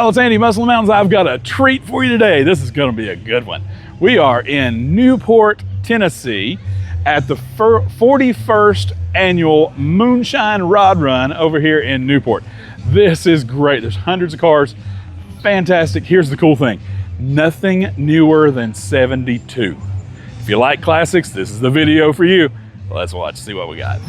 y'all, it's Andy, Muscle Mountains. I've got a treat for you today. This is gonna be a good one. We are in Newport, Tennessee at the 41st annual Moonshine Rod Run over here in Newport. This is great. There's hundreds of cars. Fantastic. Here's the cool thing. Nothing newer than 72. If you like classics, this is the video for you. Let's watch, see what we got.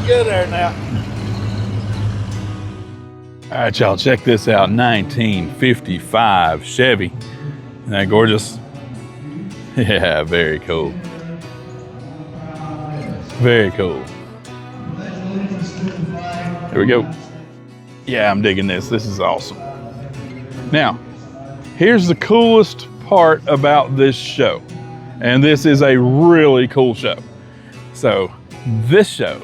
Good there now. All right, y'all, check this out. 1955 Chevy. Isn't that gorgeous? Yeah, very cool. Very cool. There we go. Yeah, I'm digging this. This is awesome. Now, here's the coolest part about this show. And this is a really cool show. So, this show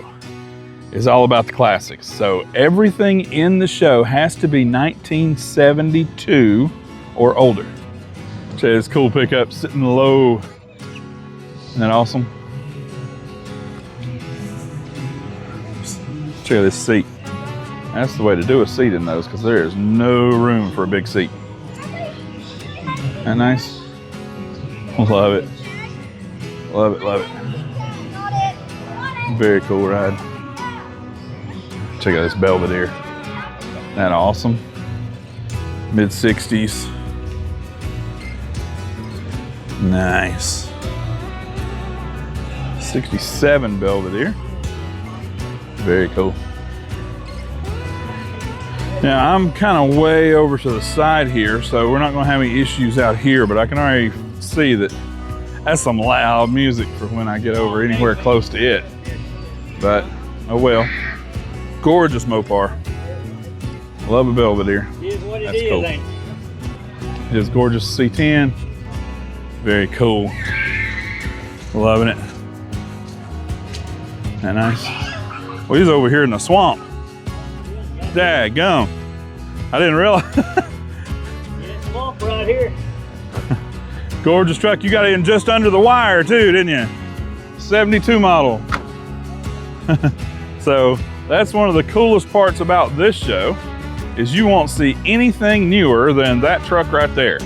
is all about the classics. So everything in the show has to be 1972 or older. Check this cool pickup sitting low. Isn't that awesome? Check this seat. That's the way to do a seat in those because there is no room for a big seat. Isn't that nice? Love it. Love it, love it. Very cool ride. Check out this Belvedere. Isn't that awesome? Mid-60s. Nice. 67 Belvedere. Very cool. Now I'm kind of way over to the side here, so we're not gonna have any issues out here, but I can already see that that's some loud music for when I get over anywhere close to it. But, oh well. Gorgeous Mopar. Love a Belvedere. Here's what it That's is, cool. ain't It is gorgeous C10. Very cool. Loving it. Isn't that nice? Well, he's over here in the swamp. Daggum. I didn't realize. Yeah, swamp right here. Gorgeous truck. You got it in just under the wire too, didn't you? 72 model. So that's one of the coolest parts about this show is you won't see anything newer than that truck right there.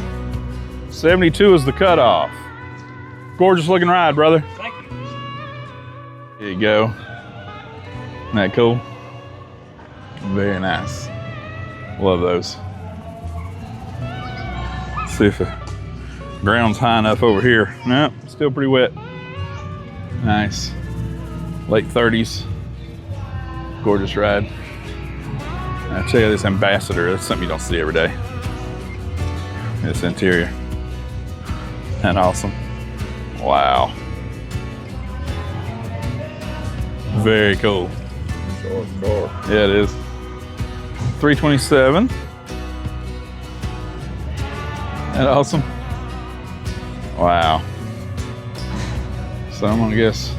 72 is the cutoff. Gorgeous looking ride, brother. Thank you. There you go. Isn't that cool? Very nice. Love those. Let's see if the ground's high enough over here. Nope, still pretty wet. Nice. Late 30s. Gorgeous ride. I'll tell you this Ambassador, that's something you don't see every day. This interior. Isn't that awesome? Wow. Very cool. Short car. Yeah, it is. 327. That awesome? Wow. So I'm gonna guess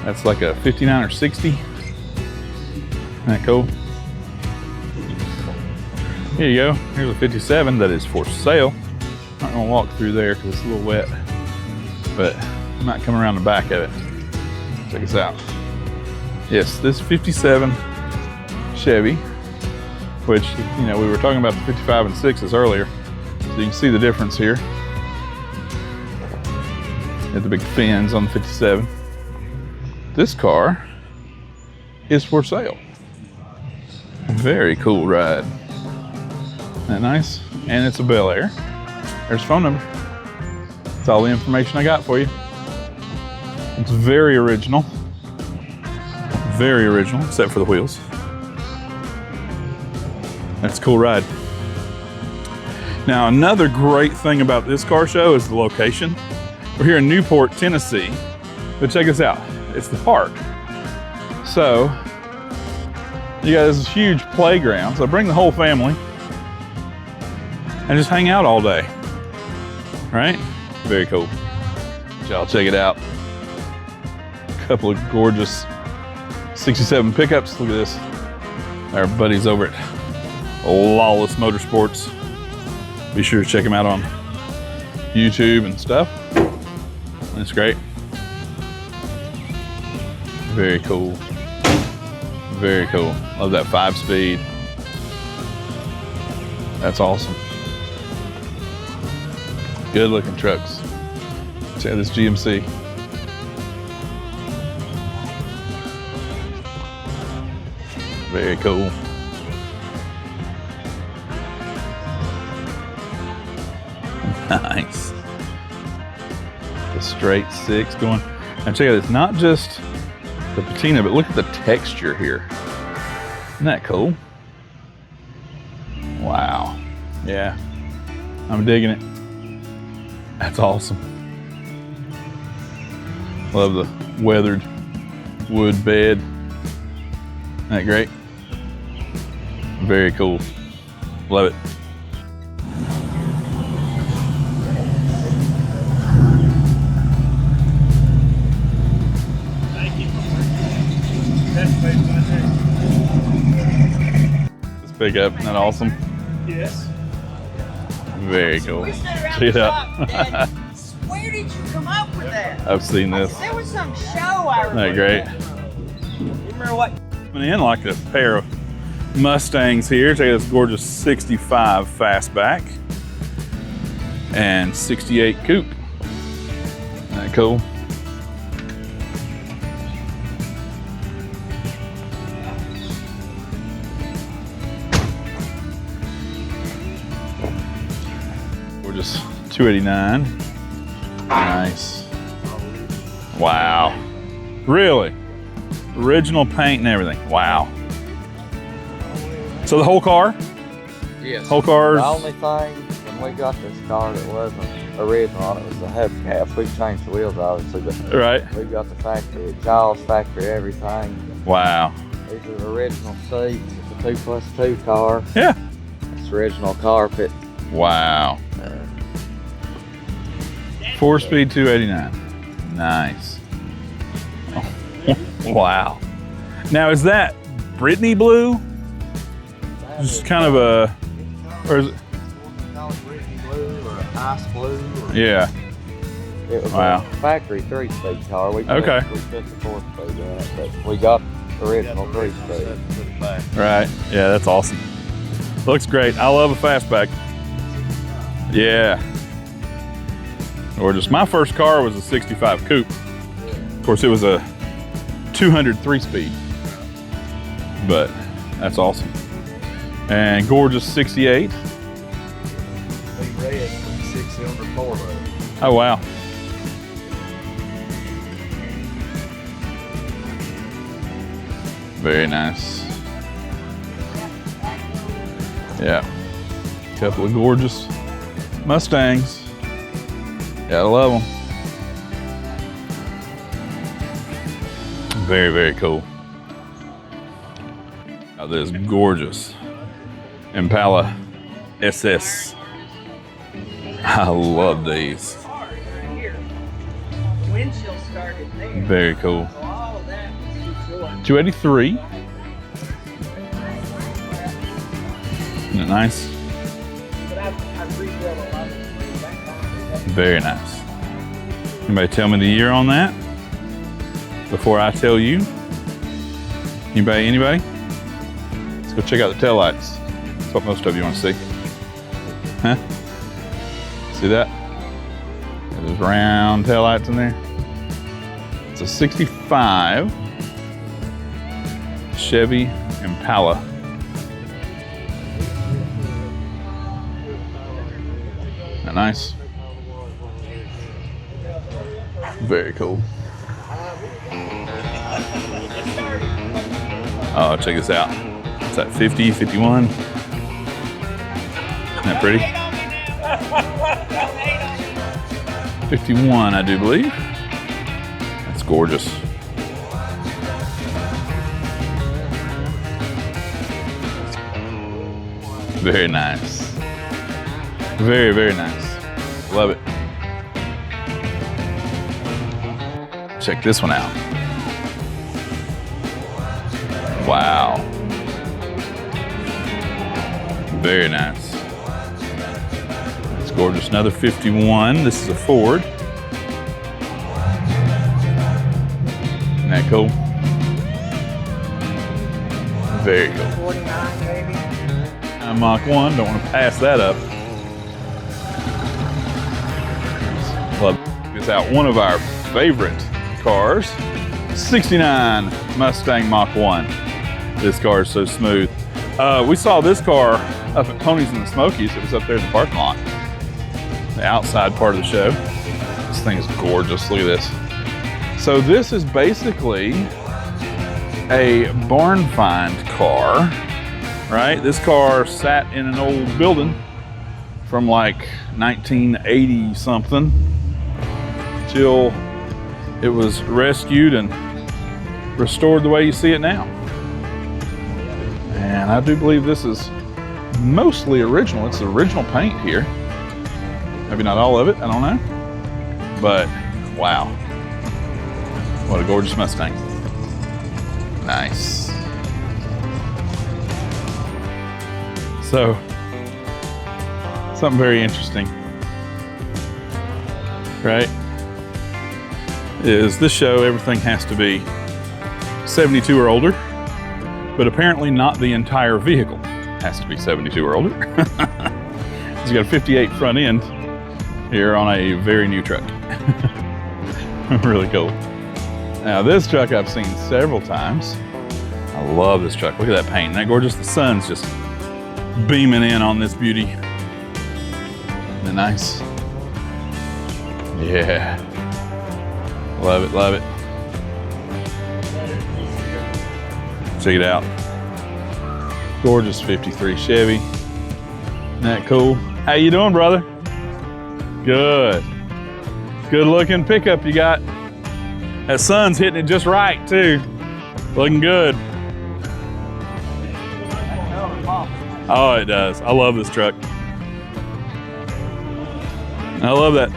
that's like a 59 or 60. Isn't that cool? Here you go. Here's a 57 that is for sale. I'm not gonna walk through there because it's a little wet, but I might come around the back of it. Check this out. Yes, this 57 Chevy, which, you know, we were talking about the 55 and 6s earlier. So you can see the difference here. Got the big fins on the 57. This car is for sale. Very cool ride. Isn't that nice? And it's a Bel Air. There's a phone number. That's all the information I got for you. It's very original. Very original, except for the wheels. That's a cool ride. Now, another great thing about this car show is the location. We're here in Newport, Tennessee, but check this out. It's the park. So, you got this huge playground, so bring the whole family and just hang out all day, right? Very cool. Y'all check it out. A couple of gorgeous 67 pickups. Look at this. Our buddies over at Lawless Motorsports. Be sure to check them out on YouTube and stuff. That's great. Very cool. Very cool. Love that 5-speed. That's awesome. Good looking trucks. Check out this GMC. Very cool. Nice. The straight 6 going. And check out this, not just the patina, but look at the texture here. Isn't that cool? Wow. Yeah, I'm digging it. That's awesome. Love the weathered wood bed. Isn't that great? Very cool. Love it. Thank you. That's right there. This pickup, isn't that awesome? Yes. Very cool. We stood around Check it the out. shop, Dad. Where did you come up with that? I've seen this. There was some show I Isn't that remember. great? You remember what? Coming in like a pair of Mustangs here. Check out this gorgeous 65 fastback and 68 coupe. Isn't that cool? Gorgeous 289. Nice. Wow. Really? Original paint and everything. Wow. So the whole car? Yes. Whole car's. The only thing when we got this car that wasn't original on it was the hubcaps. We've changed the wheels obviously, but Right. we've got the factory, Jaws factory, everything. Wow. These are the original seats. It's a 2+2 car. Yeah. It's original carpet. Wow. 4-speed 289. Nice. Wow. Now is that Brittany blue? Just kind of a, or is it? Call it Brittany blue or ice blue. Or Yeah. it was Wow. a factory 3-speed car. We Okay. We put the 4-speed in it, but we got the original 3-speed. Right. Yeah, that's awesome. Looks great. I love a fastback. Yeah. Gorgeous. My first car was a 65 coupe. Of course, it was a 200 3-speed. But that's awesome. And gorgeous 68. Big red, 6-cylinder 4-load. Oh, wow. Very nice. Yeah. Couple of gorgeous Mustangs. Gotta love them. Very, very cool. Now this gorgeous Impala SS. I love these. Windshield started there. Very cool. So all of that was 283. Isn't it nice? But I've rebuilt a lot of it. Very nice. Anybody tell me the year on that before I tell you? Anybody? Let's go check out the taillights. That's what most of you want to see. Huh? See that? There's round taillights in there. It's a 65 Chevy Impala. Isn't that nice? Very cool. Oh, check this out. It's that 50, 51. Isn't that pretty? 51, I do believe. That's gorgeous. Very nice. Very, very nice. Love it. Check this one out. Wow. Very nice. It's gorgeous. Another 51. This is a Ford. Isn't that cool? Very cool. 49 maybe. Mach 1. Don't want to pass that up. Love this out. One of our favorite cars. 69 Mustang Mach 1. This car is so smooth. We saw this car up at Ponies in the Smokies. It was up there in the parking lot. The outside part of the show. This thing is gorgeous. Look at this. So this is basically a barn find car, right? This car sat in an old building from like 1980 something till it was rescued and restored the way you see it now. And I do believe this is mostly original. It's the original paint here. Maybe not all of it, I don't know. But wow, what a gorgeous Mustang. Nice. So, something very interesting, right? Is this show, everything has to be 72 or older, but apparently not the entire vehicle has to be 72 or older. It's got a 58 front end here on a very new truck. Really cool. Now this truck I've seen several times. I love this truck. Look at that paint. Isn't that gorgeous? The sun's just beaming in on this beauty. Isn't that nice? Yeah. Love it, love it. Check it out. Gorgeous 53 Chevy. Isn't that cool? How you doing, brother? Good. Good looking pickup you got. That sun's hitting it just right too. Looking good. Oh, it does. I love this truck. I love that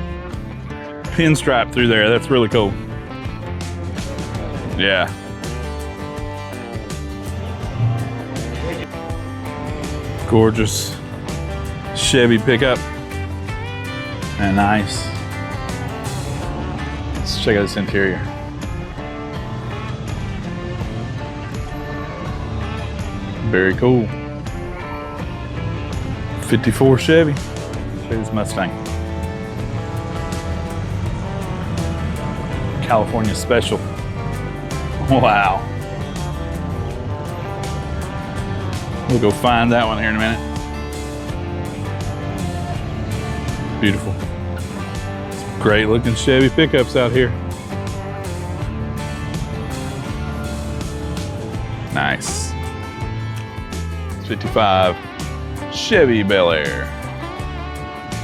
pinstripe through there. That's really cool. Yeah. Gorgeous Chevy pickup. And nice. Let's check out this interior. Very cool. 54 Chevy. Show you this Mustang. California Special. Wow. We'll go find that one here in a minute. Beautiful. Great looking Chevy pickups out here. Nice. 55 Chevy Bel Air.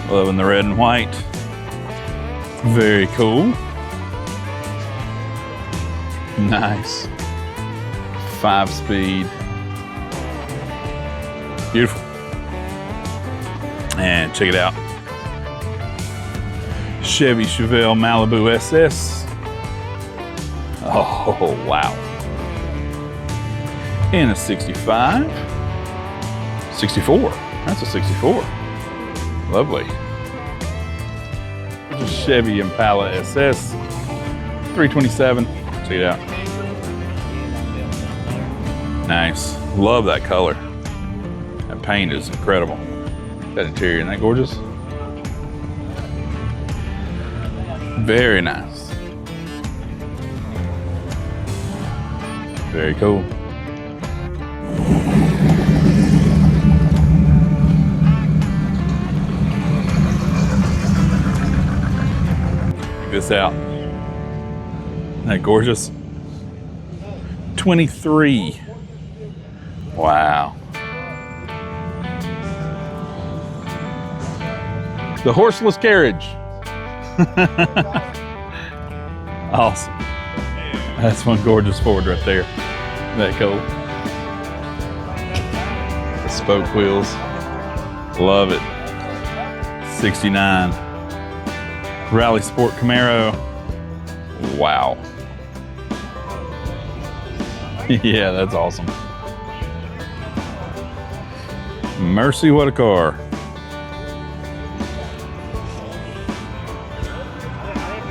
Loving the red and white. Very cool. Nice. 5-speed. Beautiful. And check it out. Chevy Chevelle Malibu SS. Oh, wow. In a 65. 64. That's a 64. Lovely. There's a Chevy Impala SS. 327. Check it out. Nice. Love that color. That paint is incredible. That interior, isn't that gorgeous? Very nice. Very cool. Check this out. Isn't that gorgeous? 23. Wow. The horseless carriage. Awesome. That's one gorgeous Ford right there. Isn't that cool? The spoke wheels. Love it. 69. Rally Sport Camaro. Wow. Yeah, that's awesome. Mercy, what a car.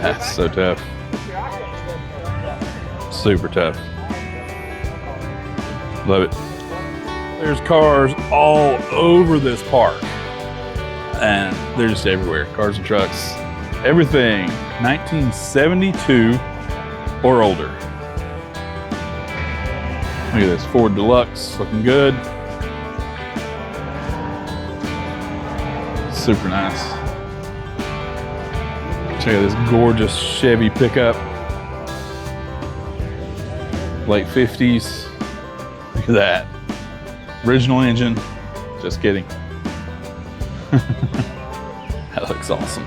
That's so tough. Super tough. Love it. There's cars all over this park. And they're just everywhere. Cars and trucks. Everything 1972 or older. Look at this Ford Deluxe, looking good. Super nice. Check out this gorgeous Chevy pickup. Late 50s. Look at that. Original engine. Just kidding. That looks awesome.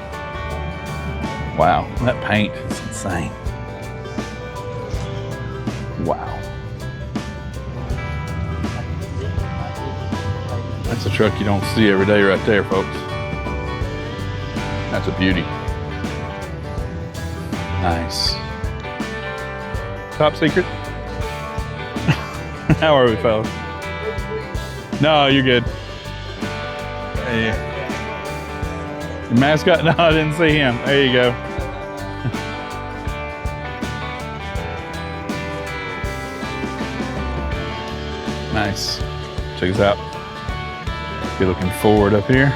Wow, that paint is insane. Wow. That's a truck you don't see every day right there, folks. That's a beauty. Nice. Top secret? How are we, fellas? No, you're good. Hey. Your mascot? No, I didn't see him. There you go. Nice. Check this out. Be looking forward up here.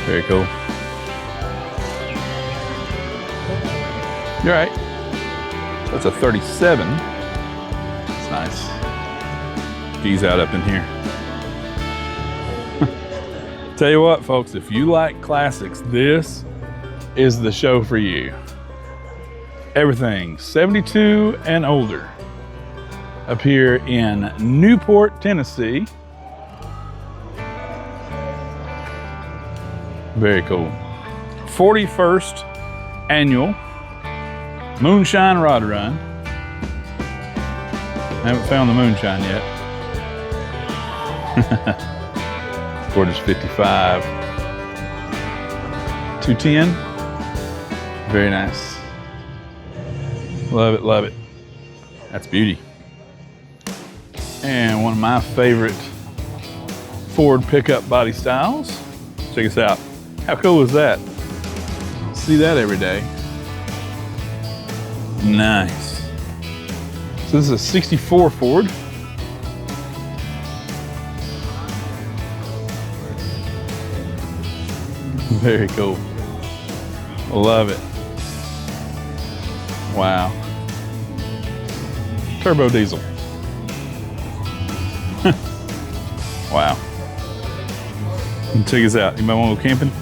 Very cool. You're right. That's a 37. It's nice. Geez out up in here. Tell you what, folks, if you like classics, this is the show for you. Everything 72 and older. Up here in Newport, Tennessee. Very cool. 41st annual Moonshine Rod Run. Haven't found the Moonshine yet. Gorgeous 55. 210. Very nice. Love it, love it. That's beauty. And one of my favorite Ford pickup body styles. Check this out. How cool is that? See that every day. Nice. So this is a 64 Ford. Very cool. Love it. Wow. Turbo diesel. Wow. And check this out. You might want to go camping.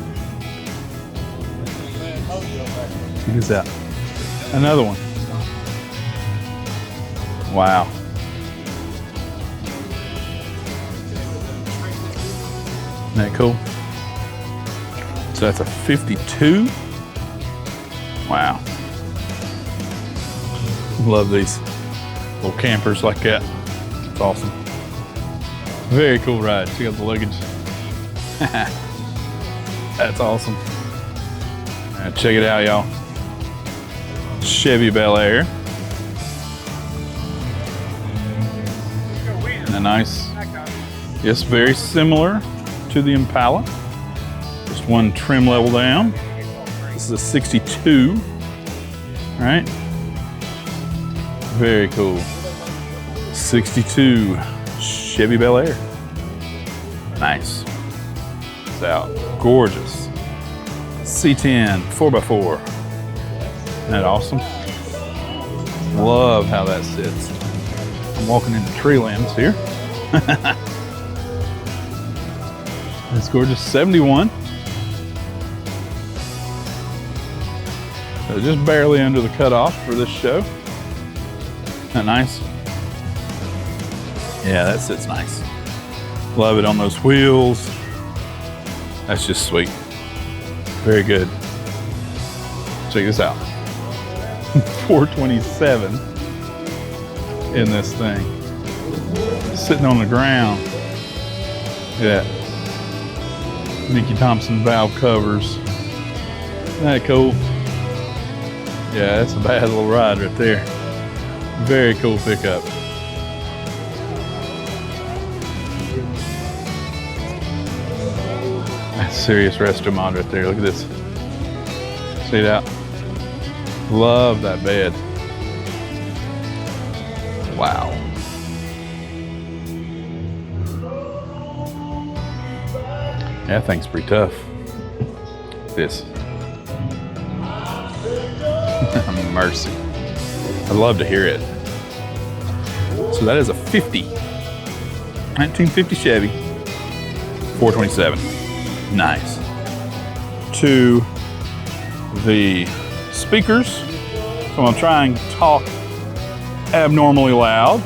Check this out. Another one. Wow. Isn't that cool? So that's a 52. Wow. Love these little campers like that. It's awesome. Very cool ride. Check out the luggage. That's awesome. All right, check it out, y'all. Chevy Bel Air. And a nice, yes, very similar to the Impala. Just one trim level down. This is a 62, right? Very cool. 62 Chevy Bel Air. Nice. It's out. Gorgeous. C10 4x4. Isn't that awesome? Love how that sits. I'm walking into tree limbs here. That's gorgeous. 71. So just barely under the cutoff for this show. Isn't that nice? Yeah, that sits nice. Love it on those wheels. That's just sweet. Very good. Check this out. 427 in this thing. Sitting on the ground. Look at that. Mickey Thompson valve covers. Isn't that cool? Yeah, that's a bad little ride right there. Very cool pickup. That's serious resto mod right there. Look at this. See that? Love that bed. Wow. That thing's pretty tough. This. Mercy. I'd love to hear it. So that is a 50. 1950 Chevy. 427. Nice. To the speakers. So I'm gonna try and talk abnormally loud.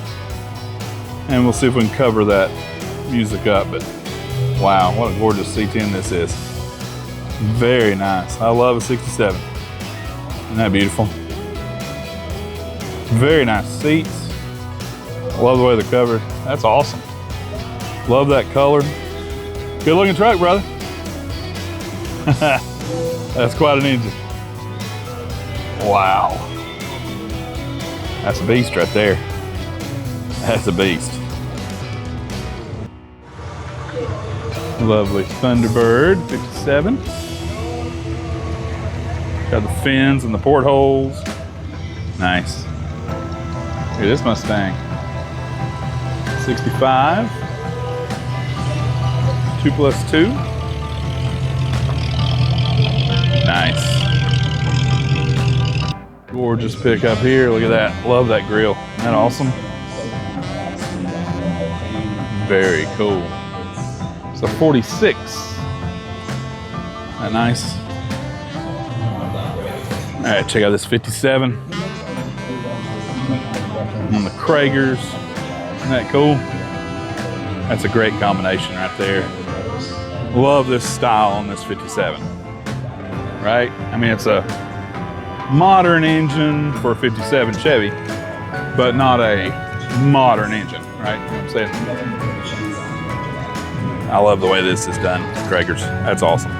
And we'll see if we can cover that music up. But wow, what a gorgeous C10 this is. Very nice. I love a 67. Isn't that beautiful? Very nice seats. Love the way they're covered. That's awesome. Love that color. Good looking truck, brother. That's quite an engine. Wow. That's a beast right there. That's a beast. Lovely Thunderbird 57. Got the fins and the portholes. Nice. Look at this Mustang. 65. 2+2. Nice. Gorgeous pickup here. Look at that. Love that grill. Isn't that awesome? Very cool. It's a 46. That nice. All right, check out this 57. On the Kragers. Isn't that cool? That's a great combination right there. Love this style on this 57. Right? I mean, it's a modern engine for a 57 Chevy, but not a modern engine, right? You know what I'm saying? I love the way this is done, Kragers. That's awesome.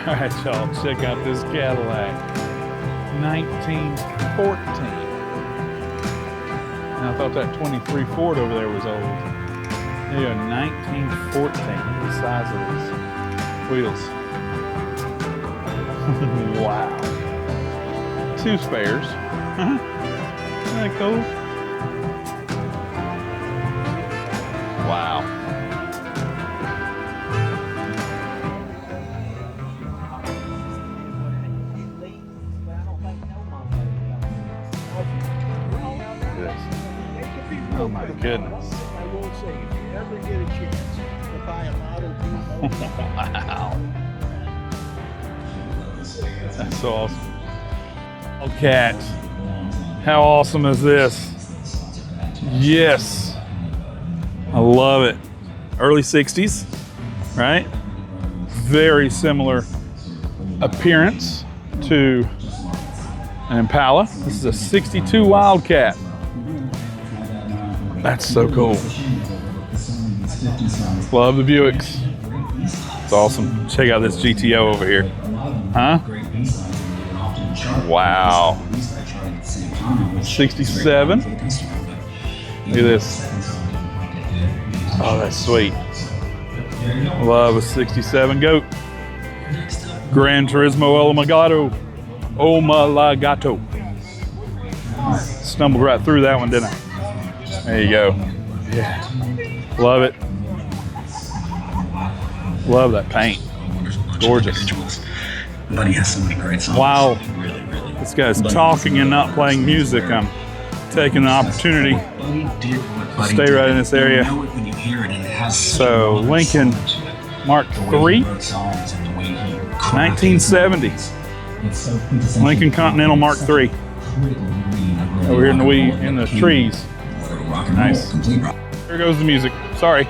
All right, y'all, check out this Cadillac. 1914. And I thought that 23 Ford over there was old. There you go, 1914. Look at the size of these wheels. Wow. 2 spares. Isn't that cool? Wow. Oh my goodness. I will say, if you ever get a chance to buy a Model T Wow. That's so awesome. Oh, cat. How awesome is this? Yes. I love it. Early 60s, right? Very similar appearance to an Impala. This is a 62 Wildcat. That's so cool. Love the Buicks. It's awesome. Check out this GTO over here. Huh? Wow. 67. Look at this. Oh, that's sweet. Love a 67 Goat. Gran Turismo Omologato. Stumbled right through that one, didn't I? There you go. Yeah. Love it. Love that paint. Gorgeous. But he has so many great songs. Wow. Really, really. This guy's talking and not playing music. I'm taking an opportunity to stay right in this area. So Lincoln Mark III, 1970. Lincoln Continental Mark III. Over here in the trees. Nice. Here goes the music. Sorry.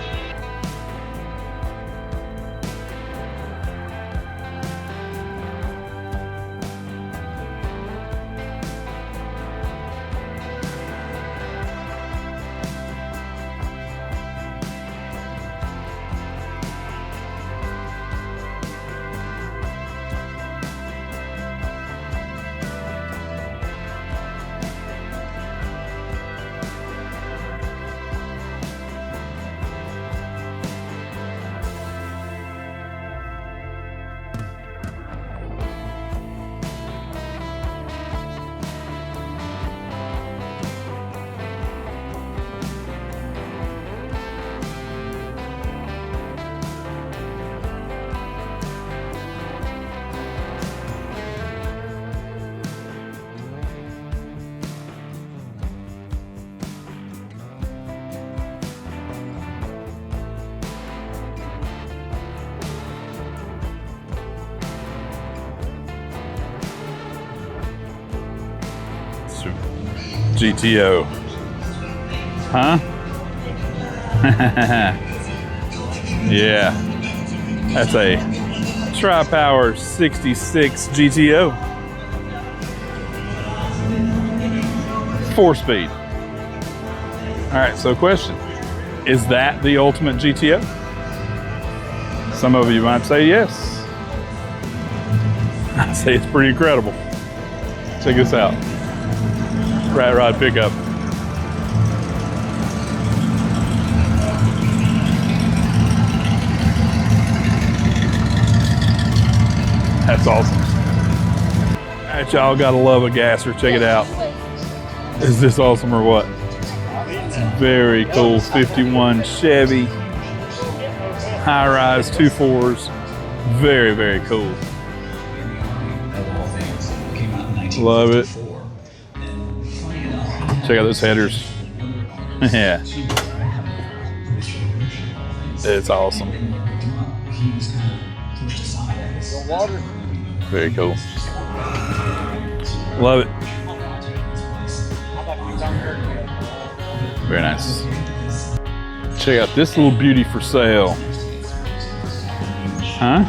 GTO. Huh? Yeah. That's a Tri-Power 66 GTO. 4-speed. All right, so question. Is that the ultimate GTO? Some of you might say yes. I'd say it's pretty incredible. Check this out. Rat rod pickup. That's awesome. All right, y'all, gotta love a gasser. Check it out. Is this awesome or what? Very cool 51 Chevy. High-rise 2.4s. Very, very cool. Love it. Check out those headers. Yeah. It's awesome. Very cool. Love it. Very nice. Check out this little beauty for sale. Huh?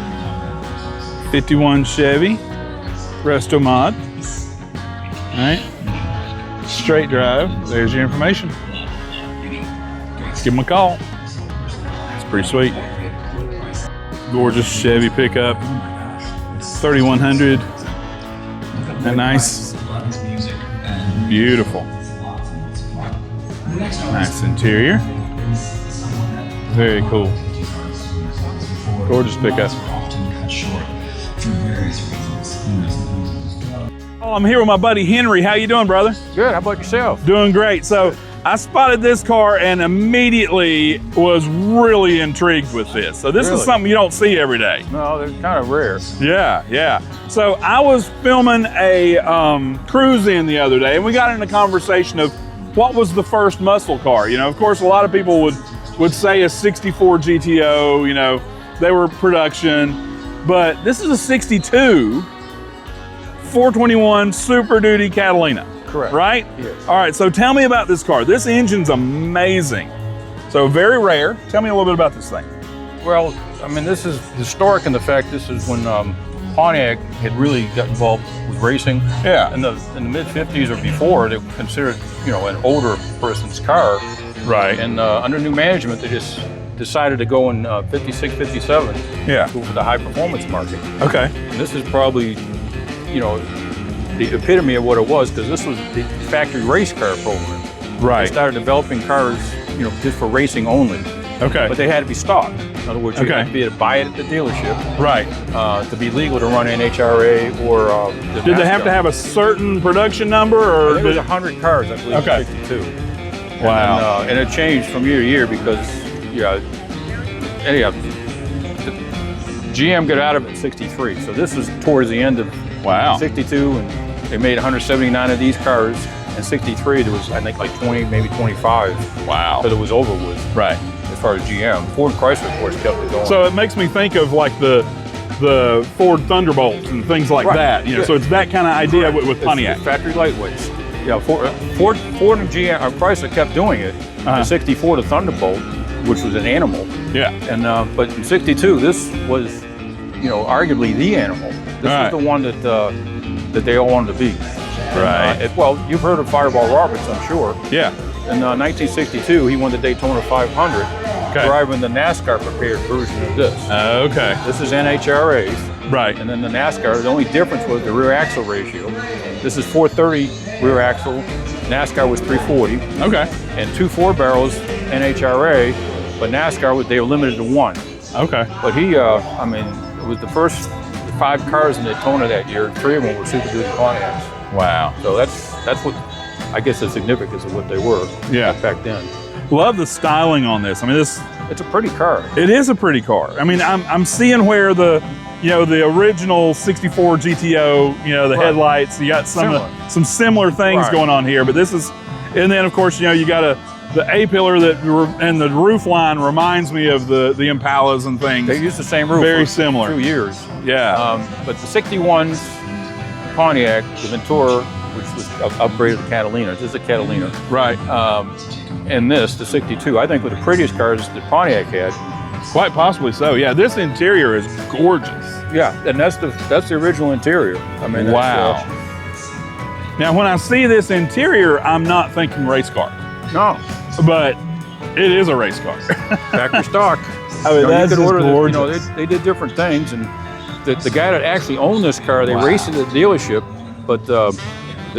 51 Chevy. Resto mod. All right. Straight drive. There's your information. Give them a call. It's pretty sweet. Gorgeous Chevy pickup. 3100. A nice, beautiful, nice interior. Very cool. Gorgeous pickup. Oh, I'm here with my buddy Henry. How you doing, brother? Good. How about yourself? Doing great. So I spotted this car and immediately was really intrigued with this. So this is something you don't see every day. No, they're kind of rare. Yeah, yeah. So I was filming a cruise in the other day, and we got into a conversation of what was the first muscle car. You know, of course, a lot of people would say a 64 GTO, you know, they were production, but this is a 62 421 Super Duty Catalina. Correct. Right? Yes. All right, so tell me about this car. This engine's amazing. So very rare. Tell me a little bit about this thing. Well, I mean, this is historic in the fact this is when Pontiac had really got involved with racing. Yeah. In the mid 50s or before, they were considered, you know, an older person's car. Right. And under new management, they just decided to go in 56, 57. Yeah. Go for the high performance market. Okay. And this is probably, you know, the epitome of what it was, because this was the factory race car program. Right. They started developing cars, you know, just for racing only. Okay. But they had to be stocked. In other words, you had to be able to buy it at the dealership. Right. To be legal to run NHRA or the Did they have to have a certain production number, or there was 100 cars, I believe, Okay. in 62. Wow. And it changed from year to year because, anyhow, GM got out of it in 63. So this was towards the end of 62, and they made 179 of these cars. In 63, there was, I think, like 20, maybe 25. Wow. Because it was over with. Right. As far as GM. Ford Chrysler, of course, kept it going. So it makes me think of like the Ford Thunderbolts and things like that. You know, so it's that kind of idea with Pontiac. It's factory lightweights. Yeah, Ford and GM, Chrysler kept doing it. In 64, the Thunderbolt, which was an animal. Yeah. And but in 62, this was, you know, arguably the animal. This was the one that they all wanted to be. Right. Well, you've heard of Fireball Roberts, I'm sure. Yeah. In 1962, he won the Daytona 500, driving the NASCAR prepared version of this. Okay. This is NHRA. Right. And then the NASCAR, the only difference was the rear axle ratio. This is 430 rear axle. NASCAR was 340. Okay. And 2 4-barrels NHRA, but NASCAR they were limited to 1. Okay. But he, I mean, it was the first 5 cars in Daytona that year. 3 of them were Super Duty Pontiacs. Wow. So that's what, I guess, the significance of what they were back then. Love the styling on this. I mean, it's a pretty car. It is a pretty car. I mean, I'm seeing where the original 64 GTO, you know, the headlights, you got some similar things going on here, but this is, and then of course, you know, you got the A-pillar and the roof line reminds me of the Impalas and things. They used the same roof. Very for similar. 2 years. Yeah. But the 61's Pontiac, the Ventura, which was upgraded to Catalina. This is a Catalina. Right. And this, the 62, I think were the prettiest cars that Pontiac had. Quite possibly so. Yeah, this interior is gorgeous. Yeah, and that's the original interior. I mean, wow. Now, when I see this interior, I'm not thinking race car. No. But it is a race car. Factory stock. I mean, that's just gorgeous. You know, they did different things, and the guy that actually owned this car, they raced it at the dealership, but the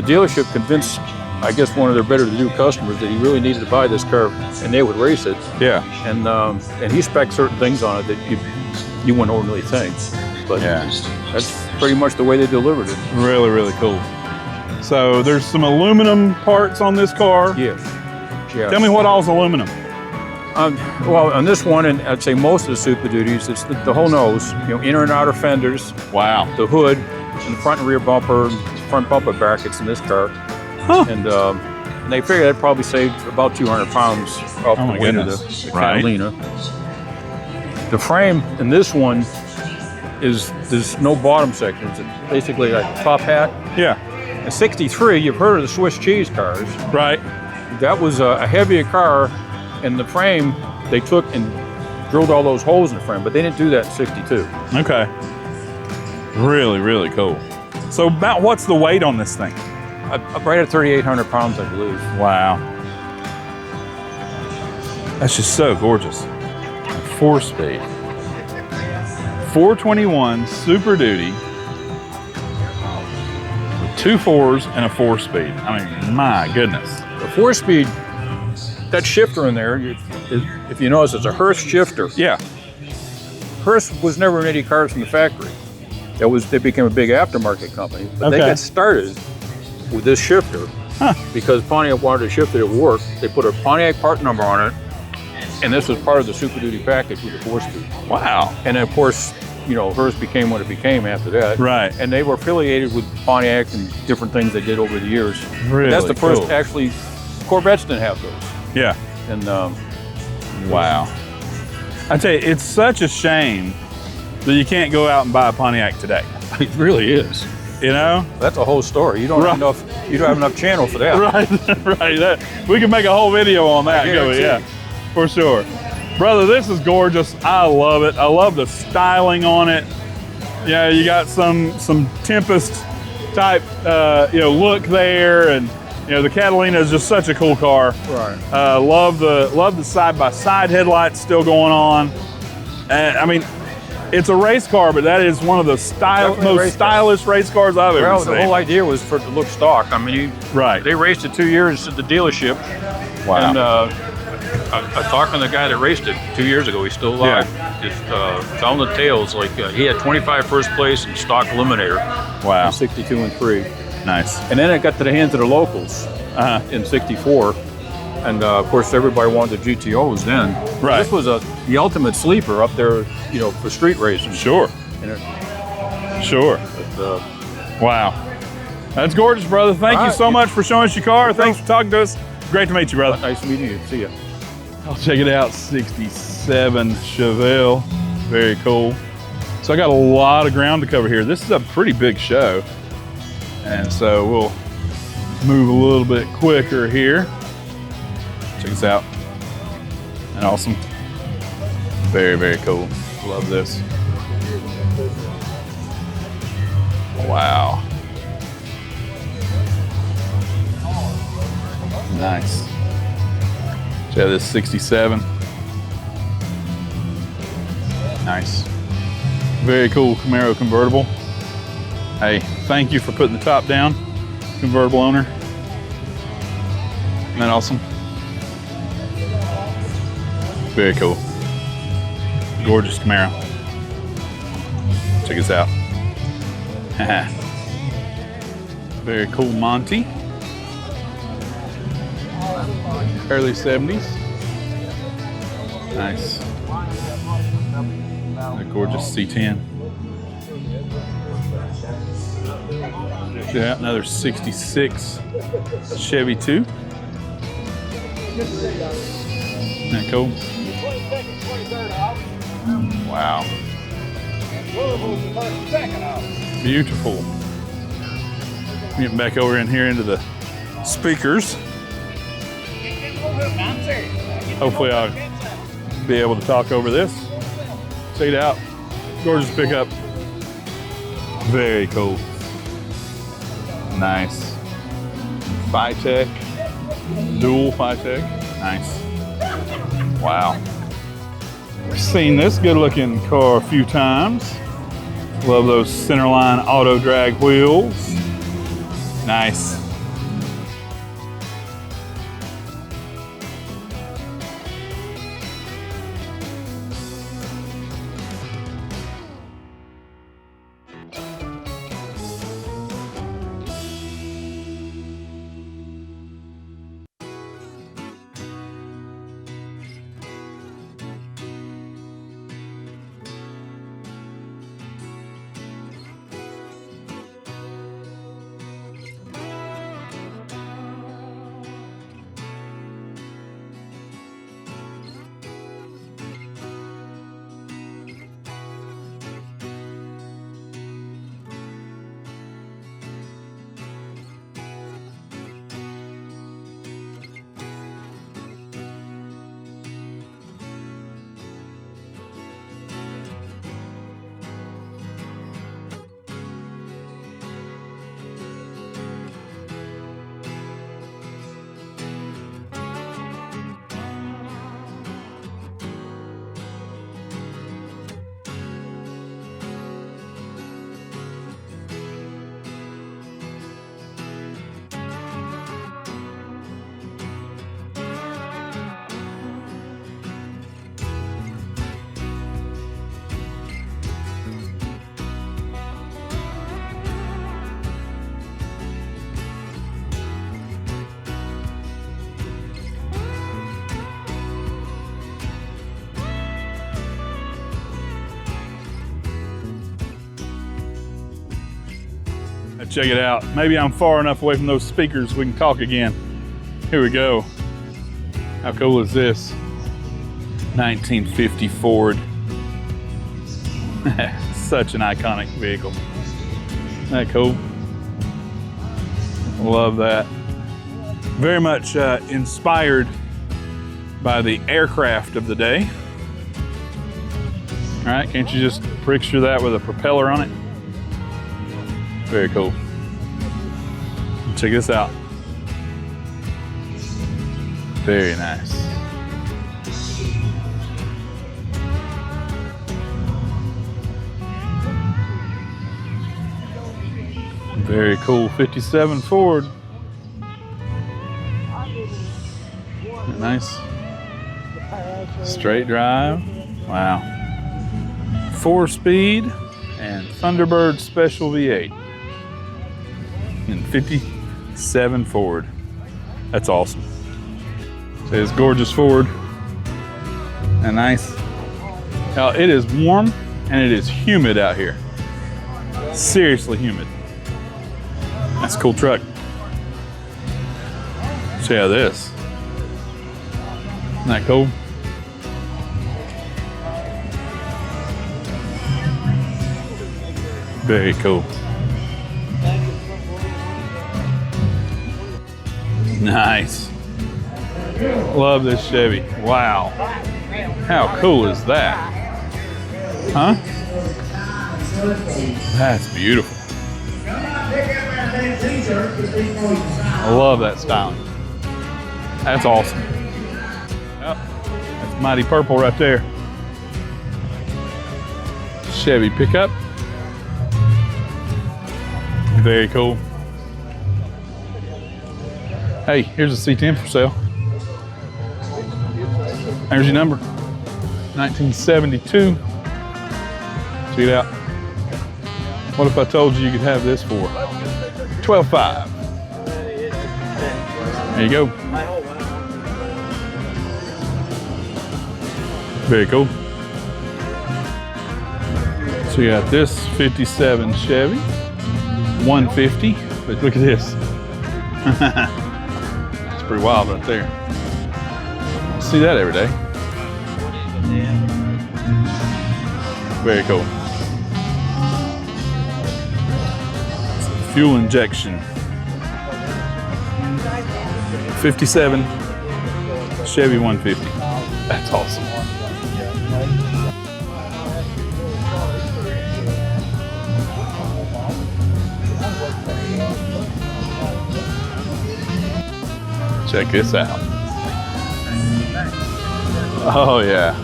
dealership convinced, I guess, one of their better-to-do customers that he really needed to buy this car, and they would race it. Yeah. And he spec'd certain things on it that you wouldn't ordinarily think. But that's pretty much the way they delivered it. Really, really cool. So there's some aluminum parts on this car. Yes. Tell me what all's aluminum. Well, on this one, and I'd say most of the Super Duties, it's the whole nose, you know, inner and outer fenders. Wow. The hood, and the front and rear bumper, front bumper brackets in this car. Huh. And they figured that probably saved about 200 pounds off the weight of the Catalina. The frame in this one there's no bottom section. It's basically like a top hat. Yeah. In 63, you've heard of the Swiss cheese cars. Right. That was a heavier car, and the frame, they took and drilled all those holes in the frame, but they didn't do that in 62. Okay. Really, really cool. So about what's the weight on this thing? Right at 3,800 pounds, I believe. Wow. That's just so gorgeous. 4-speed. 421 Super Duty 2 4s and a 4-speed. I mean, my goodness. The 4-speed, that shifter in there, if you notice, it's a Hurst shifter. Yeah. Hurst was never in any cars from the factory. They became a big aftermarket company, but they Okay. got started with this shifter because Pontiac wanted a shifter that would work. They put a Pontiac part number on it, and this was part of the Super Duty package with the 4-speed. Wow. And then, of course, you know, Hurst became what it became after that. Right. And they were affiliated with Pontiac and different things they did over the years. Really And that's the first, cool. actually, Corvettes didn't have those. Yeah. And Wow. I tell you, it's such a shame that you can't go out and buy a Pontiac today. it really is. You know? That's a whole story. You don't Right. have enough. You don't have enough channel for that. Right, right. We can make a whole video on that. guarantee. Yeah, for sure. Brother, this is gorgeous. I love it. I love the styling on it. Yeah, you got some Tempest type, look there, and the Catalina is just such a cool car. Right. Love the side-by-side headlights still going on. I mean, it's a race car, but that is one of the Definitely a most race car. stylish race cars I've ever Well, seen. the whole idea was for it to look stock. I mean, Right. they raced it 2 years at the dealership. Wow. And I talked to the guy that raced it 2 years ago. He's still alive. Just found the tales. Like he had 25 first place in stock eliminator. Wow. 62 and 3. Nice. And then it got to the hands of the locals in 64. And of course, everybody wanted the GTOs then. Right. This was the ultimate sleeper up there, for street racing. Sure. And Sure. Wow. That's gorgeous, brother. Thank All you right. so much for showing us your car. Thanks for talking to us. Great to meet you, brother. nice meeting you. See ya. I'll check it out. 67 Chevelle. Very cool. So I got a lot of ground to cover here. This is a pretty big show. And so we'll move a little bit quicker here. Check this out. And awesome. Very, very cool. Love this. Wow. Nice. Check out this 67. Nice. Very cool Camaro convertible. Hey, thank you for putting the top down, convertible owner. Isn't that awesome? Very cool. Gorgeous Camaro. Check this out. Very cool Monty. Early 70s. Nice. A gorgeous C10. Yeah, another 66 Chevy 2. Isn't that cool? Wow. Beautiful. Getting back over in here into the speakers. Hopefully I'll be able to talk over this. Check it out. Gorgeous pickup. Very cool. Nice. Phytech. Dual Phytech. Nice. Wow. I've seen this good looking car a few times. Love those centerline auto drag wheels. Nice. Check it out. Maybe I'm far enough away from those speakers we can talk again. Here we go. How cool is this? 1950 Ford. Such an iconic vehicle. Isn't that cool? Love that. Very much inspired by the aircraft of the day. All right, can't you just picture that with a propeller on it? Very cool. Check this out. Very nice. Very cool 57 Ford. Nice. Straight drive. Wow. 4-speed and Thunderbird Special V8. And 57 Ford. That's awesome. So it's gorgeous Ford. And nice. Now it is warm and it is humid out here. Seriously humid. That's a cool truck. See how this. Isn't that cool? Very cool. Nice. Love this Chevy. Wow. How cool is that? Huh? That's beautiful. I love that styling. That's awesome. Yep. That's mighty purple right there. Chevy pickup. Very cool. Hey, here's a C10 for sale. There's your number. 1972. Check it out. What if I told you you could have this for $12,500? There you go. Very cool. So you got this 57 Chevy, 150. But look at this. It's pretty wild right there. See that every day. Very cool. Fuel injection. 57 Chevy 150. That's awesome. Check this out. Oh yeah.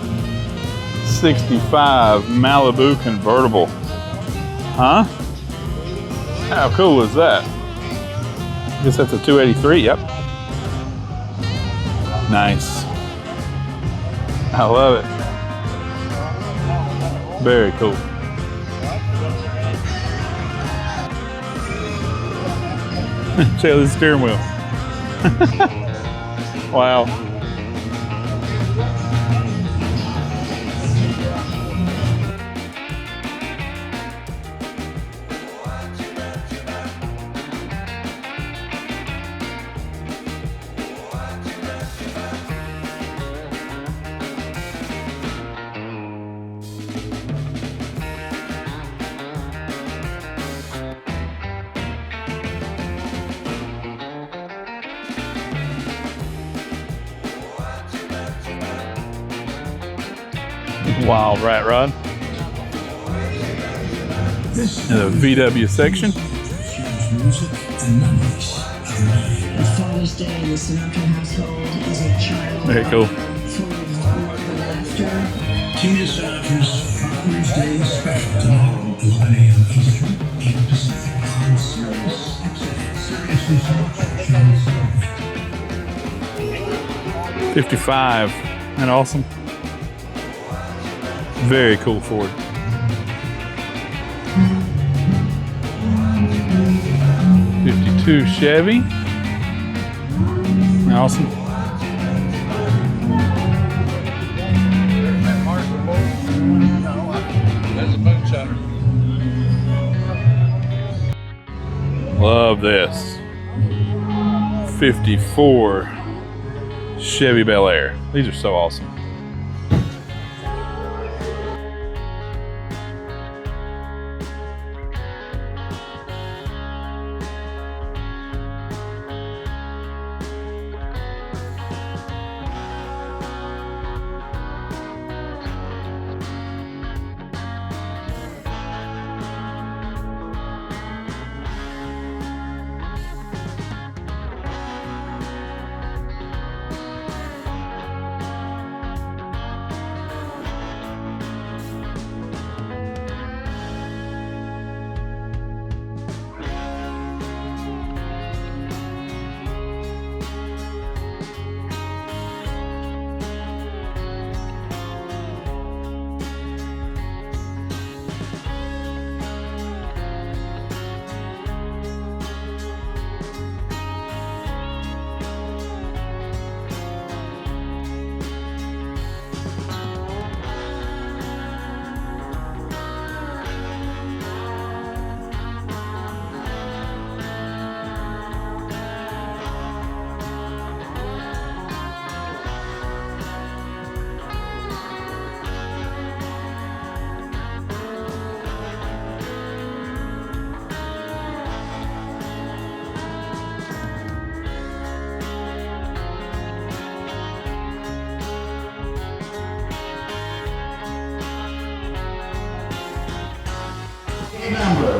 65 Malibu convertible. Huh? How cool is that? I guess that's a 283, yep. Nice. I love it. Very cool. Check out this steering wheel. Wow. Wild rat rod. In the VW section. Very cool. Tina's Father's Day special tomorrow, 11 a.m. Eastern, 8 Pacific, on Sirius XM. 55. Isn't that awesome? Very cool Ford. '52 Chevy. Awesome. There's a moonshiner. Love this. 54 Chevy Bel Air. These are so awesome.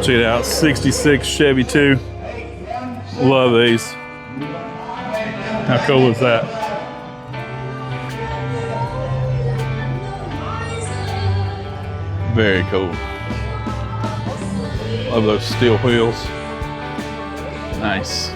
Check it out, 66 Chevy 2. Love these. How cool is that? Very cool. Love those steel wheels. Nice.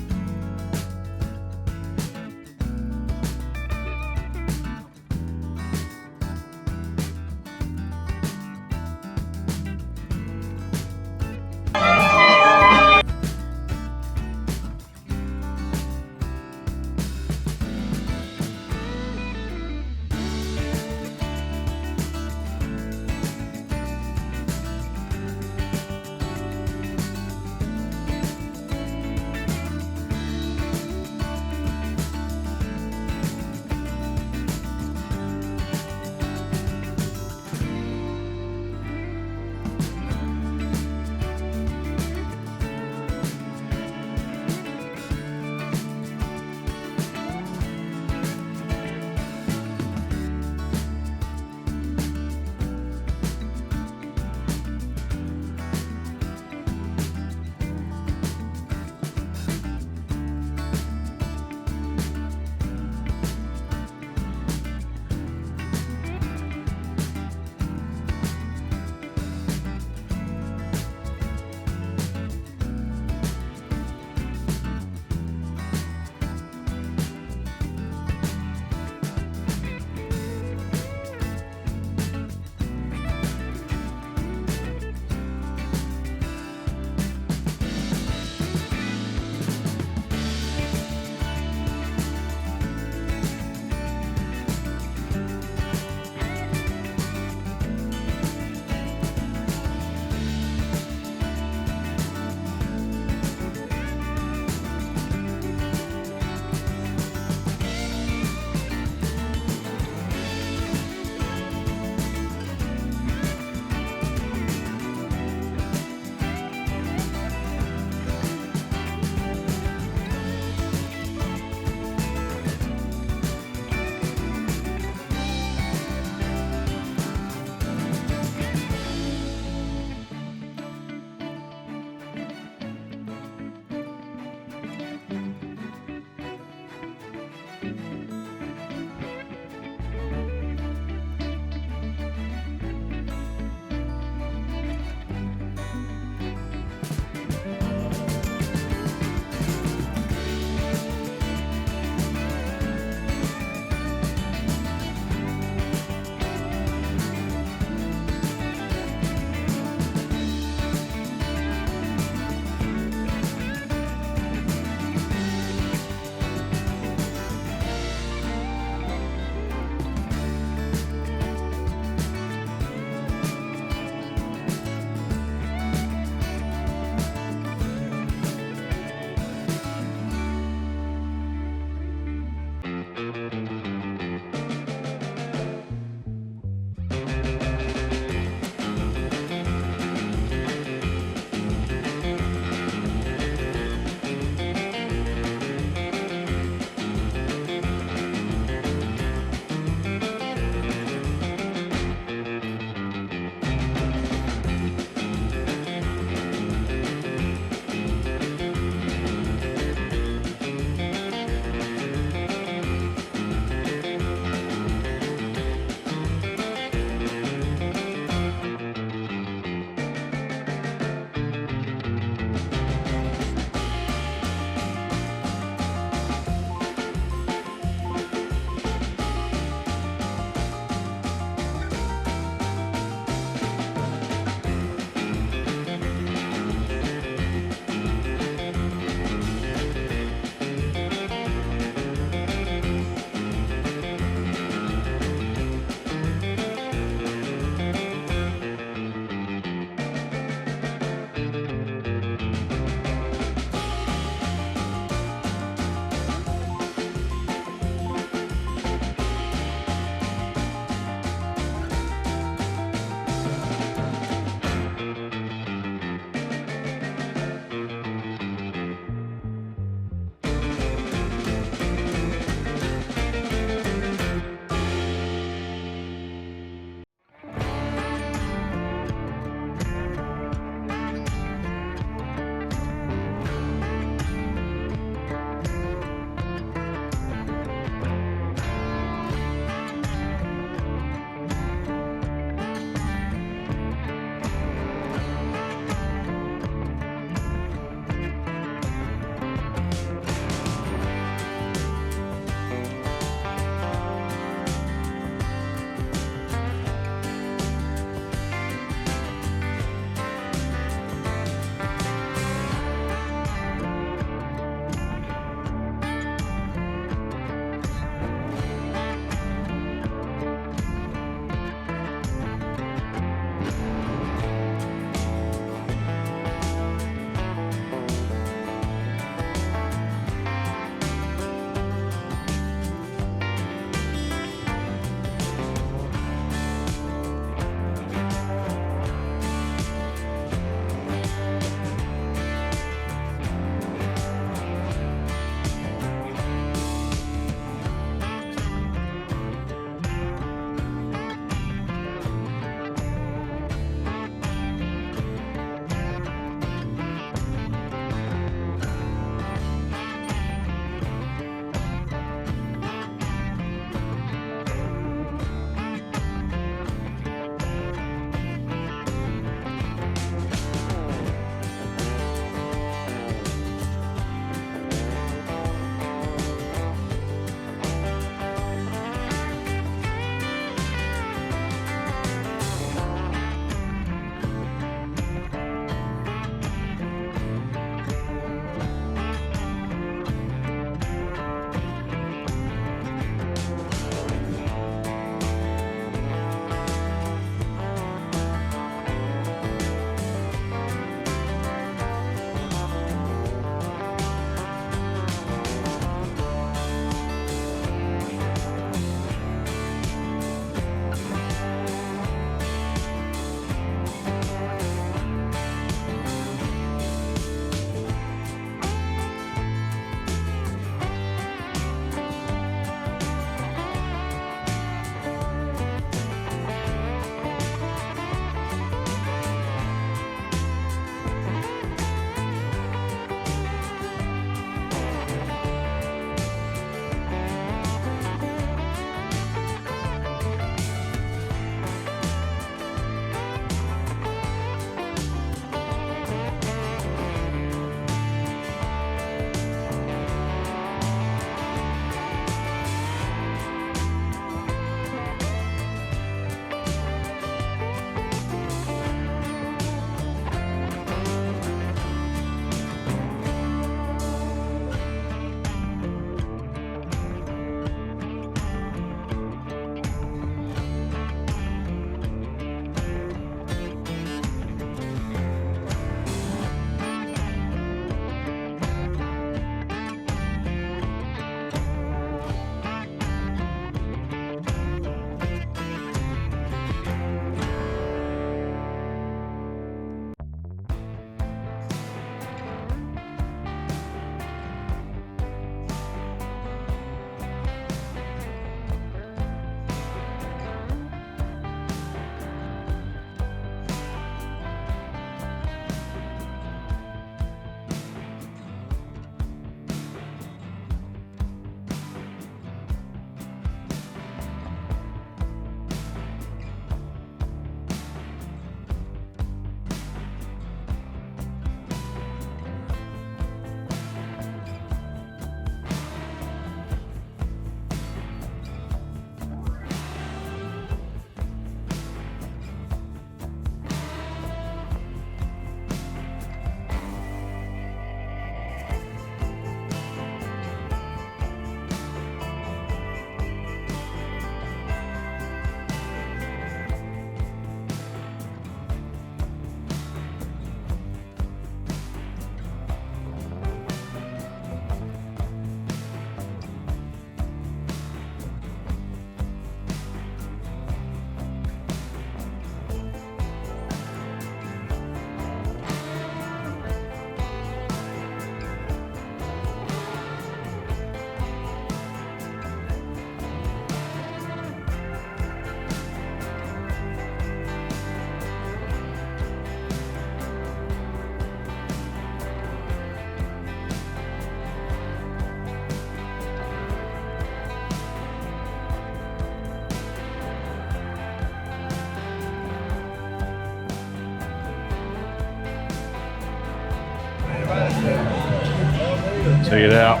Check it out.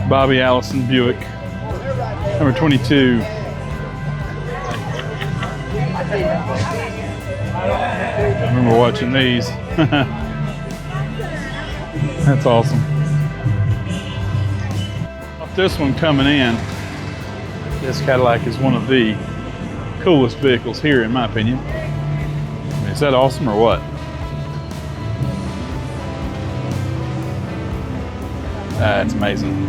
Bobby Allison Buick, number 22. I remember watching these. That's awesome. This one coming in, this Cadillac is one of the coolest vehicles here, in my opinion. I mean, is that awesome or what? That's amazing.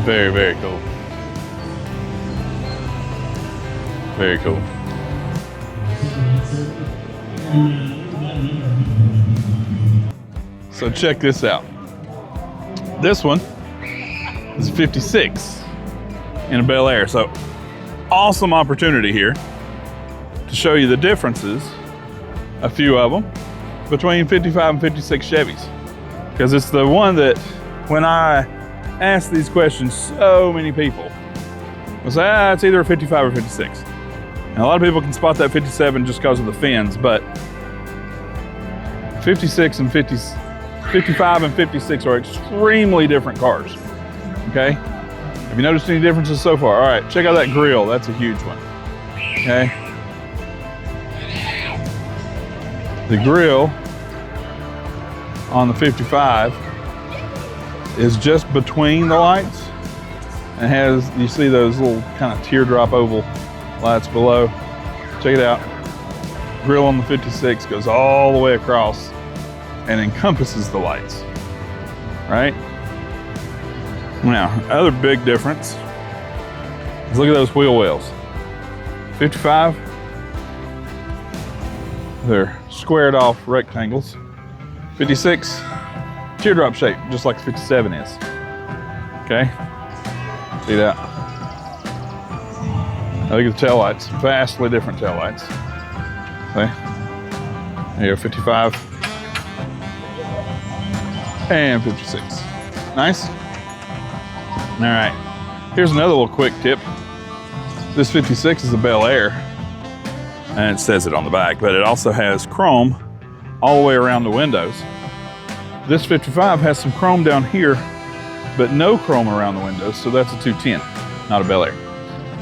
Very, very cool. Very cool. So check this out. This one is 56 in a Bel Air. So awesome opportunity here to show you the differences, a few of them, between 55 and 56 Chevys. Because it's the one that when I ask these questions, so many people will say, it's either a 55 or 56. And a lot of people can spot that 57 just because of the fins, but 55 and 56 are extremely different cars, okay? Have you noticed any differences so far? All right, check out that grille. That's a huge one, okay? The grille on the 55 is just between the lights and has, you see those little kind of teardrop oval lights below. Check it out. Grille on the 56 goes all the way across and encompasses the lights, right? Now, other big difference is look at those wheel wells. 55, they're squared off rectangles. 56, teardrop shape, just like the 57 is. Okay, see that? Now look at the taillights, vastly different taillights. Okay, there you go, 55 and 56. Nice. All right, here's another little quick tip. This 56 is a Bel Air, and it says it on the back, but it also has chrome all the way around the windows. This 55 has some chrome down here, but no chrome around the windows, so that's a 210, not a Bel Air.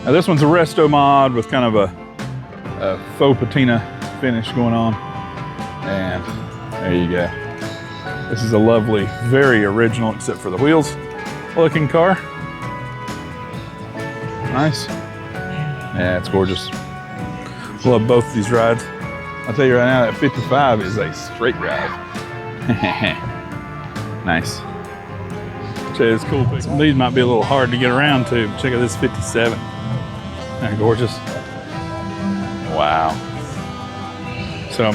Now this one's a resto mod with kind of a faux patina finish going on, and there you go. This is a lovely, very original, except for the wheels, looking car. Nice. Yeah, it's gorgeous. Love both of these rides. I'll tell you right now, that 55 is a straight ride. Nice. Check this cool picture. Some of these might be a little hard to get around to. Check out this 57. Isn't that gorgeous? Wow. So,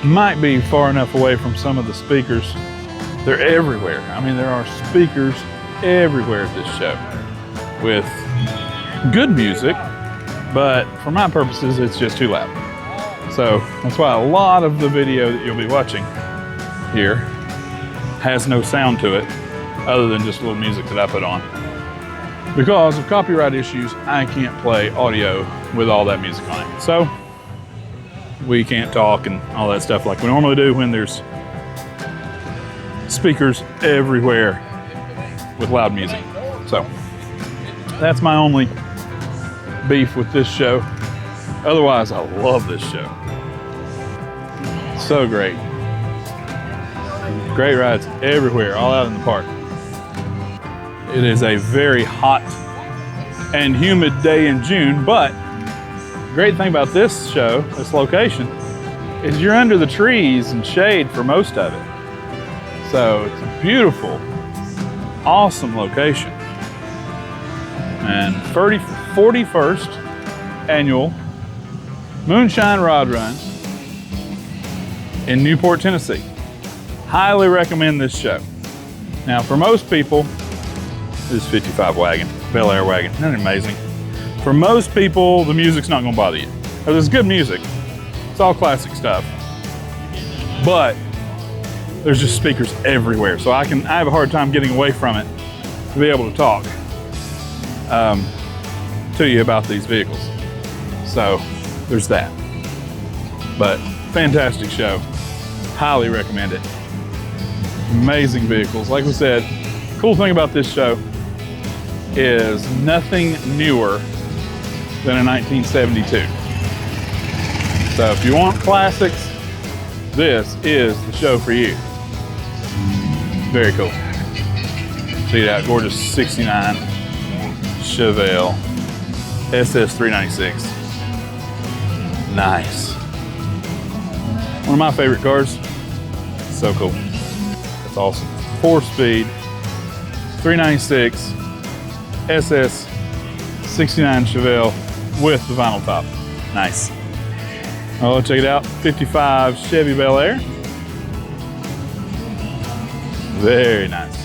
might be far enough away from some of the speakers. They're everywhere. I mean, there are speakers everywhere at this show with good music, but for my purposes, it's just too loud. So that's why a lot of the video that you'll be watching here has no sound to it other than just a little music that I put on. Because of copyright issues, I can't play audio with all that music on it. So we can't talk and all that stuff like we normally do when there's speakers everywhere with loud music. So that's my only beef with this show. Otherwise, I love this show. So great. Great rides everywhere, all out in the park. It is a very hot and humid day in June, but the great thing about this show, this location, is you're under the trees and shade for most of it. So it's a beautiful, awesome location. And 41st annual Moonshine Rod Run in Newport, Tennessee. Highly recommend this show. Now for most people, this 55 wagon, Bel Air wagon, isn't that amazing? For most people, the music's not gonna bother you. There's good music, it's all classic stuff. But there's just speakers everywhere. So I have a hard time getting away from it to be able to talk to you about these vehicles. So there's that. But fantastic show, highly recommend it. Amazing vehicles. Like we said, cool thing about this show is nothing newer than a 1972. So if you want classics, this is the show for you. Very cool. Check it out, gorgeous 69 Chevelle SS 396. Nice. One of my favorite cars. So cool. That's awesome. 4-speed, 396 SS 69 Chevelle with the vinyl top. Nice. Oh, check it out. 55 Chevy Bel Air. Very nice.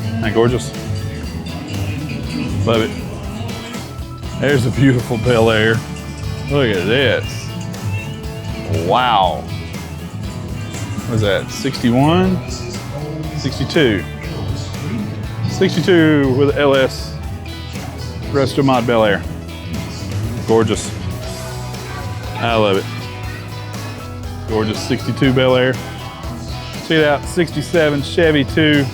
Isn't that gorgeous? Love it. There's a beautiful Bel Air. Look at this. Wow. What is that? 61? 62. 62 with LS Resto Mod Bel Air. Gorgeous. I love it. Gorgeous 62 Bel Air. Check it out, 67 Chevy 2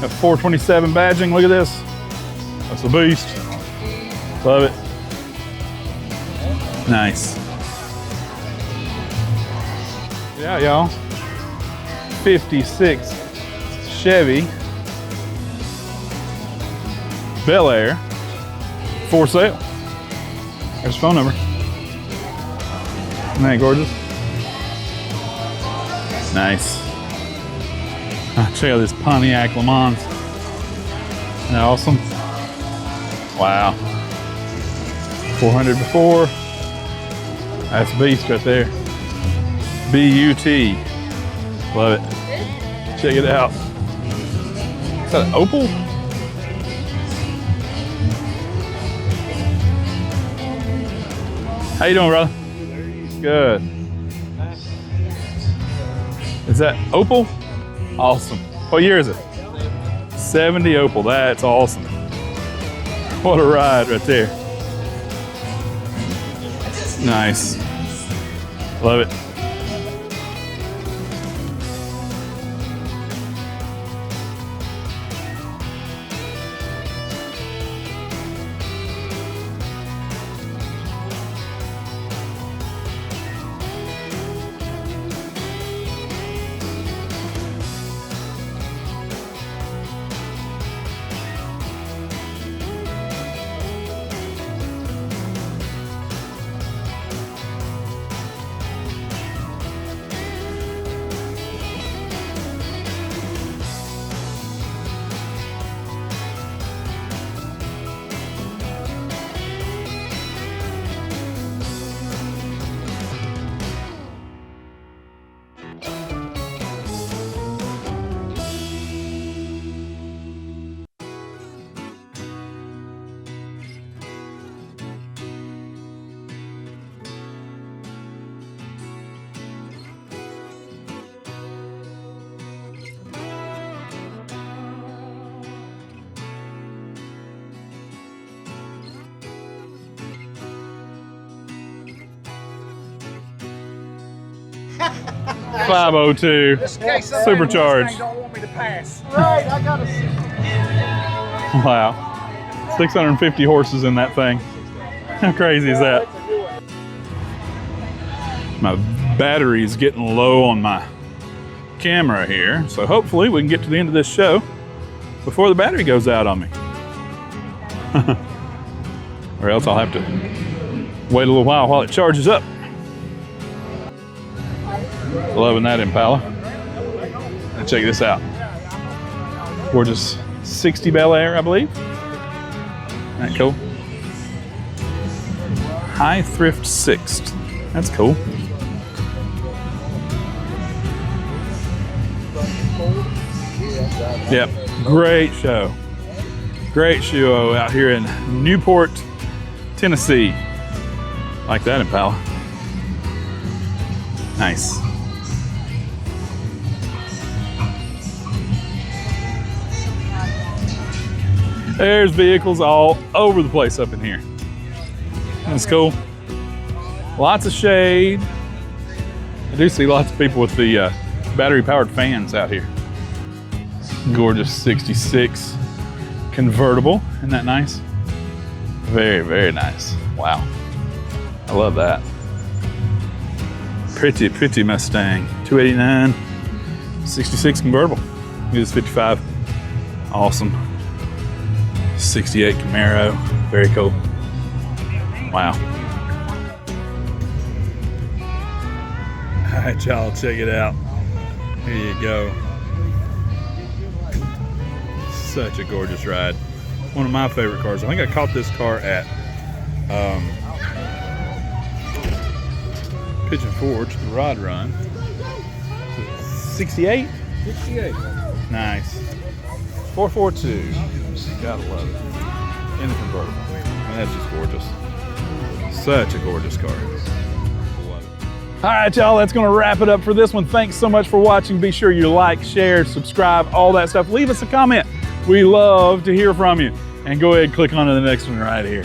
at 427 badging. Look at this. That's a beast. Love it. Nice. Yeah, y'all. 56 Chevy Bel Air for sale. There's a phone number. Isn't that gorgeous? Nice. Check out this Pontiac Le Mans. Isn't that awesome? Wow. 400 before. That's beast right there. B-U-T. Love it. Check it out. Is that an Opal? How you doing, brother? Good. Is that Opal? Awesome. What year is it? 70 Opal. That's awesome. What a ride right there. Nice. Love it. .502 supercharged. Don't want me to pass. Right, I gotta see. Wow. 650 horses in that thing. How crazy is that? My battery's getting low on my camera here, so hopefully we can get to the end of this show before the battery goes out on me. Or else I'll have to wait a little while it charges up. Loving that Impala. And check this out. Gorgeous 60 Bel Air, I believe. Isn't that cool? High Thrift 6th. That's cool. Yep, great show. Great show out here in Newport, Tennessee. Like that Impala. Nice. There's vehicles all over the place up in here. That's cool. Lots of shade. I do see lots of people with the battery powered fans out here. Gorgeous 66 convertible. Isn't that nice? Very, very nice. Wow. I love that. Pretty, pretty Mustang. 289, 66 convertible. Look at this 55. Awesome. 68 Camaro. Very cool. Wow. All right, y'all, check it out. Here you go. Such a gorgeous ride. One of my favorite cars. I think I caught this car at Pigeon Forge, the Rod Run. 68? 68. Nice. 442. Gotta love it. In the convertible. And that's just gorgeous. Such a gorgeous car. Love it. All right, y'all, that's gonna wrap it up for this one. Thanks so much for watching. Be sure you like, share, subscribe, all that stuff. Leave us a comment. We love to hear from you. And go ahead and click on to the next one right here.